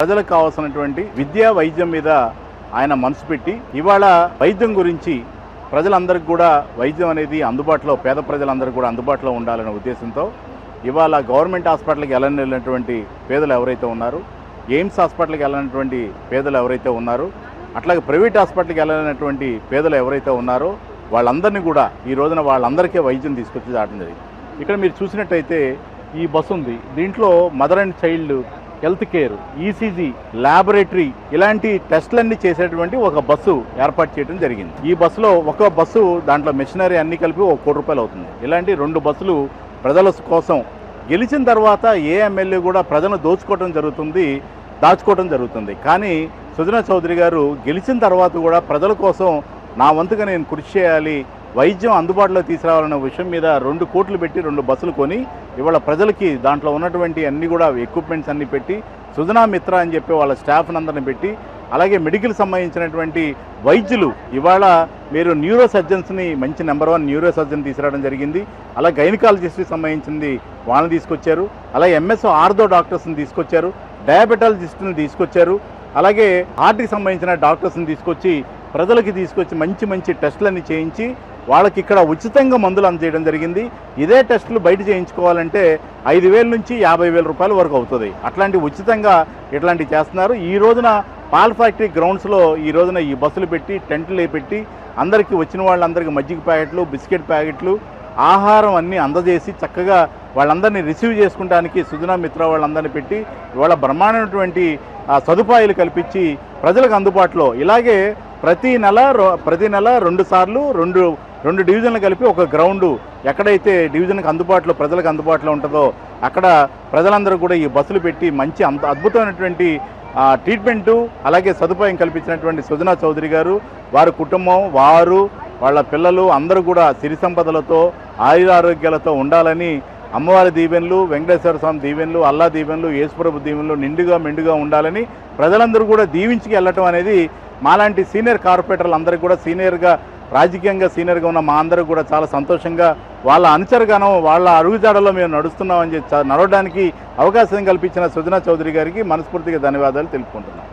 ప్రజలకు కావాల్సినటువంటి విద్యా వైద్యం మీద ఆయన మనసు పెట్టి ఇవాళ వైద్యం గురించి ప్రజలందరికీ కూడా వైద్యం అనేది అందుబాటులో పేద ప్రజలందరికీ కూడా అందుబాటులో ఉండాలనే ఉద్దేశంతో ఇవాళ గవర్నమెంట్ హాస్పిటల్కి వెళ్ళనటువంటి పేదలు ఎవరైతే ఉన్నారో, ఎయిమ్స్ హాస్పిటల్కి వెళ్ళినటువంటి పేదలు ఎవరైతే ఉన్నారో, అట్లాగే ప్రైవేట్ హాస్పిటల్కి వెళ్ళినటువంటి పేదలు ఎవరైతే ఉన్నారో వాళ్ళందరినీ కూడా ఈ రోజున వాళ్ళందరికీ వైద్యం తీసుకొచ్చి దాటం జరిగింది. ఇక్కడ మీరు చూసినట్టయితే ఈ బస్సు ఉంది. దీంట్లో mother and child health care, ECG, laboratory ఇలాంటి టెస్టులన్నీ చేసేటువంటి ఒక బస్సు ఏర్పాటు చేయడం జరిగింది. ఈ బస్సులో ఒక బస్సు దాంట్లో మెషినరీ అన్ని కలిపి ₹1 కోటి అవుతుంది. ఇలాంటి 2 బస్సులు ప్రజల కోసం గెలిచిన తర్వాత ఏ ఎమ్మెల్యే కూడా ప్రజలను దాచుకోవడం జరుగుతుంది. కానీ సుజనా చౌదరి గారు గెలిచిన తర్వాత కూడా ప్రజల కోసం నా వంతుగా నేను కృషి చేయాలి, వైద్యం అందుబాటులో తీసుకురావాలనే విషయం మీద 2 కోట్లు పెట్టి 2 బస్సులు కొని ఇవాళ ప్రజలకి దాంట్లో ఉన్నటువంటి అన్ని కూడా ఎక్విప్మెంట్స్ అన్ని పెట్టి సుజనా మిత్ర అని చెప్పి వాళ్ళ స్టాఫ్ని అందరిని పెట్టి, అలాగే మెడికల్ సంబంధించినటువంటి వైద్యులు ఇవాళ మీరు న్యూరో సర్జన్స్ని మంచి నెంబర్ 1 న్యూరో సర్జన్ తీసుకురావడం జరిగింది. అలా గైనకాలజిస్ట్కి సంబంధించింది వాళ్ళని తీసుకొచ్చారు. అలాగే ఎంఎస్ ఆర్థో డాక్టర్స్ని తీసుకొచ్చారు, డయాబెటాలజిస్ట్ని తీసుకొచ్చారు, అలాగే హార్ట్కి సంబంధించిన డాక్టర్స్ని తీసుకొచ్చి ప్రజలకి మంచి మంచి టెస్టులన్నీ చేయించి వాళ్ళకి ఇక్కడ ఉచితంగా మందులు అందజేయడం జరిగింది. ఇదే టెస్టులు బయట చేయించుకోవాలంటే 5,000 నుంచి 50,000 రూపాయల వరకు అవుతుంది. అట్లాంటి ఉచితంగా ఇట్లాంటివి చేస్తున్నారు. ఈ రోజున పాల్ ఫ్యాక్టరీ గ్రౌండ్స్లో ఈ రోజున ఈ బస్సులు పెట్టి టెంట్లు పెట్టి అందరికీ వచ్చిన వాళ్ళందరికీ మజ్జిగ ప్యాకెట్లు, బిస్కెట్ ప్యాకెట్లు, ఆహారం అన్నీ అందజేసి చక్కగా వాళ్ళందరినీ రిసీవ్ చేసుకోవడానికి సుజనా మిత్ర వాళ్ళందరినీ పెట్టి వాళ్ళ బ్రహ్మాండమైనటువంటి సదుపాయాలు కల్పించి ప్రజలకు అందుబాటులో ఇలాగే ప్రతి నెల 2 సార్లు 2 డివిజన్లు కలిపి ఒక గ్రౌండు ఎక్కడైతే డివిజన్కి అందుబాటులో ప్రజలకు అందుబాటులో ఉంటుందో అక్కడ ప్రజలందరూ కూడా ఈ బస్సులు పెట్టి మంచి అద్భుతమైనటువంటి ట్రీట్మెంటు అలాగే సదుపాయం కల్పించినటువంటి సుజనా చౌదరి గారు, వారి కుటుంబం, వాళ్ళ పిల్లలు అందరూ కూడా సిరి సంపదలతో ఆయురారోగ్యాలతో ఉండాలని అమ్మవారి దీవెనలు, వెంకటేశ్వర స్వామి దీవెనలు, అల్లా దీవెనలు, యేసుప్రభు దీవెనలు నిండుగా మెండుగా ఉండాలని ప్రజలందరూ కూడా దీవించుకు వెళ్ళటం అనేది మాలాంటి సీనియర్ కార్పొరేటర్లు అందరికీ కూడా రాజకీయంగా సీనియర్గా ఉన్న మా అందరూ కూడా చాలా సంతోషంగా వాళ్ళ అనుచరగానం వాళ్ళ అడుగుజాడలో మేము నడుస్తున్నామని నడవడానికి అవకాశం కల్పించిన సుజనా చౌదరి గారికి మనస్ఫూర్తిగా ధన్యవాదాలు తెలుపుకుంటున్నాం.